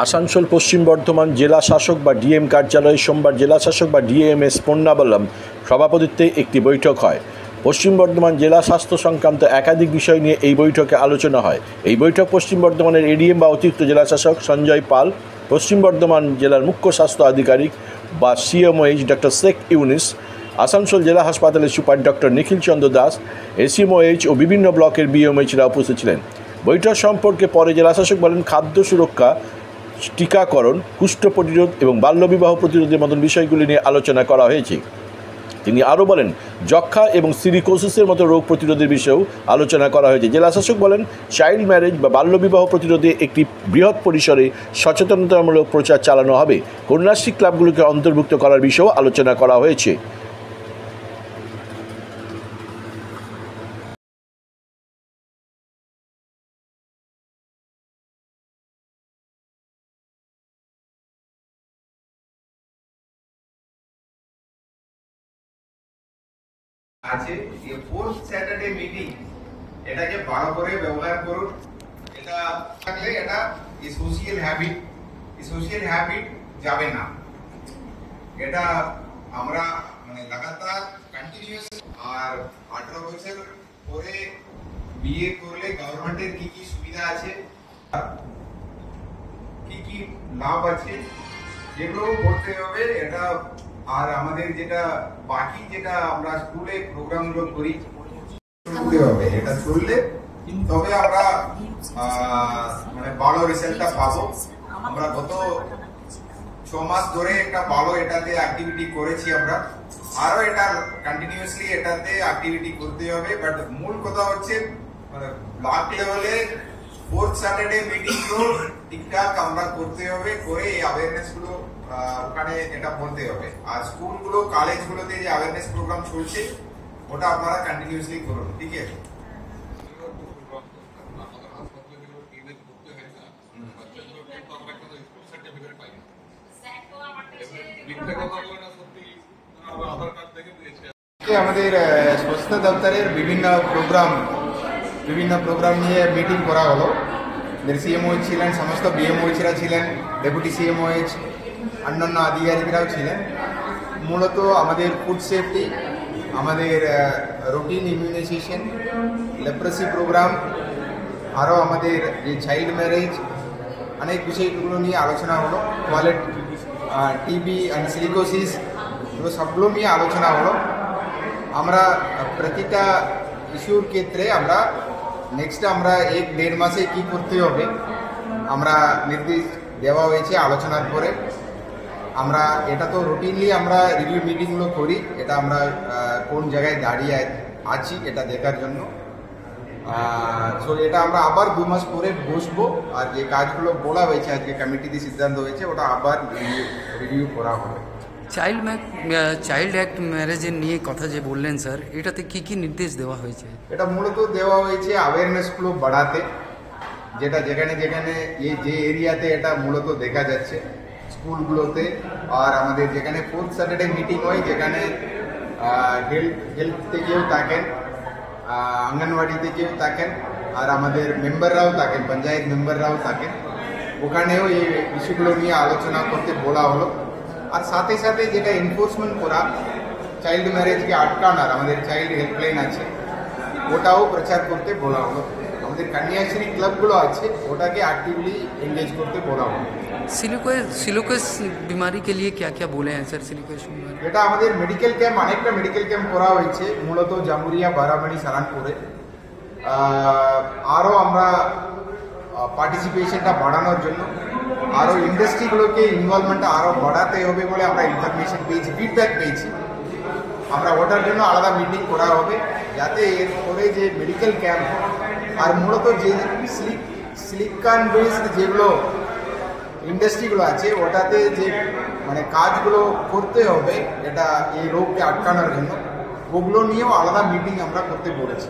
আসানসোল পশ্চিম বর্ধমান জেলা শাসক বা ডিএম কার্যালয়ে সোমবার জেলা শাসক বা ডিএমএস পন্নাবলম সভাপতিত্বে একটি বৈঠক হয়। পশ্চিম বর্ধমান জেলা স্বাস্থ্য সংক্রান্ত একাধিক বিষয় নিয়ে এই বৈঠকে আলোচনা হয়। এই বৈঠক পশ্চিম বর্ধমানের এডিএম বা অতিরিক্ত জেলা শাসক সঞ্জয় পাল, পশ্চিম বর্ধমান জেলার মুখ্য স্বাস্থ্য আধিকারিক বা সিএমওএইচ ডক্টর শেখ ইউনুস, আসানসোল জেলা হাসপাতালের সুপার ডক্টর নিখিল চন্দ্র দাস, এসিএমওএইচ ও বিভিন্ন ব্লকের বিএমএইচরা উপস্থিত ছিলেন। বৈঠক সম্পর্কে পরে জেলাশাসক বলেন, খাদ্য সুরক্ষা, টিকাকরণ, কুষ্ঠ প্রতিরোধ এবং বাল্যবিবাহ প্রতিরোধের মতন বিষয়গুলি নিয়ে আলোচনা করা হয়েছে। তিনি আরও বলেন, যক্ষ্মা এবং সিলিকোসিসের মতো রোগ প্রতিরোধের বিষয়েও আলোচনা করা হয়েছে। জেলাশাসক বলেন, চাইল্ড ম্যারেজ বা বাল্যবিবাহ প্রতিরোধে একটি বৃহৎ পরিসরে সচেতনতামূলক প্রচার চালানো হবে। কন্যাশ্রী ক্লাবগুলোকে অন্তর্ভুক্ত করার বিষয়েও আলোচনা করা হয়েছে। আছে যে ফোর্থ স্যাটারডে মিটিং এটাকে ভালো করে ব্যবহার করুন। এটা থাকলে এটা সোশ্যাল হ্যাবিট যাবে না। এটা আমরা মানে লাগাতার কন্টিনিউয়াস। আর 18 বছর পরে বিয়ে করলে গভর্নমেন্টের কি কি সুবিধা আছে, কি কি লাভ আছে, যেগুলো বলতে হবে। এটা আর আমাদের যেটা বাকি যেটা আমরা স্কুলে প্রোগ্রামগুলো করি করতে হবে। এটা করলে তবে আমরা মানে ভালো রেজাল্টটা পাবো। আমরা গত 6 মাস ধরে একটা ভালো এটাতে অ্যাক্টিভিটি করেছি আমরা, আরো এটা কন্টিনিউয়াসলি এটাতে অ্যাক্টিভিটি করতে হবে। বাট মূল কথা হচ্ছে মানে ব্লক লেভেলে ফোর্থ স্যাটারডে মিটিং গুলো ঠিকঠাক আমরা করতে হবে, করে এই অ্যাওয়ারনেস গুলো ওখানে এটা বলতে হবে। আর স্কুলগুলো কলেজগুলোতে যে অ্যাওয়ারনেস প্রোগ্রাম চলছে ওটা আপনারা কন্টিনিউয়াসলি করুন, ঠিক আছে? আমাদের স্বাস্থ্য দপ্তরের বিভিন্ন প্রোগ্রাম নিয়ে মিটিং করা হলো। সিএমওএইচ ছিলেন, সমস্ত বিএমওএইচরা ছিলেন, ডেপুটি সিএমওএইচ, অন্যান্য আধিকারিকরাও ছিলেন। মূলত আমাদের ফুড সেফটি, আমাদের রুটিন ইমিউনাইজেশন, লেপ্রসি প্রোগ্রাম, আরও আমাদের যে চাইল্ড ম্যারেজ, অনেক বিষয়গুলো নিয়ে আলোচনা হলো। টয়লেট, টিবি অ্যান্ড সিলিকোসিস, এগুলো সবগুলো নিয়ে আলোচনা হলো। আমরা প্রতিটা ইস্যুর ক্ষেত্রে আমরা নেক্সট আমরা 1-1.5 মাসে কি করতে হবে আমরা নির্দেশ দেওয়া হয়েছে আলোচনার পরে। আমরা এটা তো রুটিনলি আমরা রিভিউ মিটিংগুলো করি, এটা আমরা কোন জায়গায় দাঁড়িয়ে আছি এটা দেখার জন্য। সো এটা আমরা আবার 2 মাস পরে বসবো, আর যে কাজগুলো বলা হয়েছে আজকে কমিটিতে সিদ্ধান্ত হয়েছে ওটা আবার রিভিউ করা হবে। চাইল্ড অ্যাক্ট ম্যারেজের নিয়ে কথা যে বললেন স্যার, এটাতে কি কি নির্দেশ দেওয়া হয়েছে? এটা মূলত দেওয়া হয়েছে অ্যাওয়ারনেসগুলো বাড়াতে, যেটা যেখানে এই যে এরিয়াতে এটা মূলত দেখা যাচ্ছে স্কুলগুলোতে, আর আমাদের যেখানে ফোর্থ স্যাটারডে মিটিং হয়, যেখানে হেলথ থেকেও থাকেন, অঙ্গনওয়াড়ি থেকেও থাকেন, আর আমাদের মেম্বাররাও থাকেন, পঞ্চায়েত মেম্বাররাও থাকেন, ওখানেও এই ইস্যুগুলো নিয়ে আলোচনা করতে বলা হলো। আর সাথে সাথে যেটা এনফোর্সমেন্ট করা, চাইল্ড ম্যারেজকে আটকানোর আমাদের চাইল্ড হেল্পলাইন আছে, ওটাও প্রচার করতে বলা হলো। আমাদের কন্যাশ্রী ক্লাবগুলো আছে, ওটাকে অ্যাক্টিভলি এনগেজ করতে বলা হলো। সিলিকোস बीमारी के लिए क्या क्या बोले हैं सर? सिलिकोस এটা আমাদের মেডিকেল ক্যাম্প, অনেকটা মেডিকেল ক্যাম্প করা হয়েছে, মূলত জামুরিয়া, বারাবাড়ি, সারানপুরে। আরও আমরা পার্টিসিপেশনটা বাড়ানোর জন্য আরও ইন্ডাস্ট্রিগুলোকে ইনভলভমেন্টটা আরও বাড়াতে হবে বলে আমরা ইনফরমেশন পেয়েছি, ফিডব্যাক পেয়েছি। আমরা ওটার জন্য আলাদা মিটিং করা হবে, যাতে এরপরে যে মেডিকেল ক্যাম্প আর মূলত যে সিলিকন বেসড যেগুলো ইন্ডাস্ট্রিগুলো আছে ওটাতে যে মানে কাজগুলো করতে হবে এটা এই রোগকে আটকানোর জন্য, ওগুলো নিয়েও আলাদা মিটিং আমরা করতে বলেছি।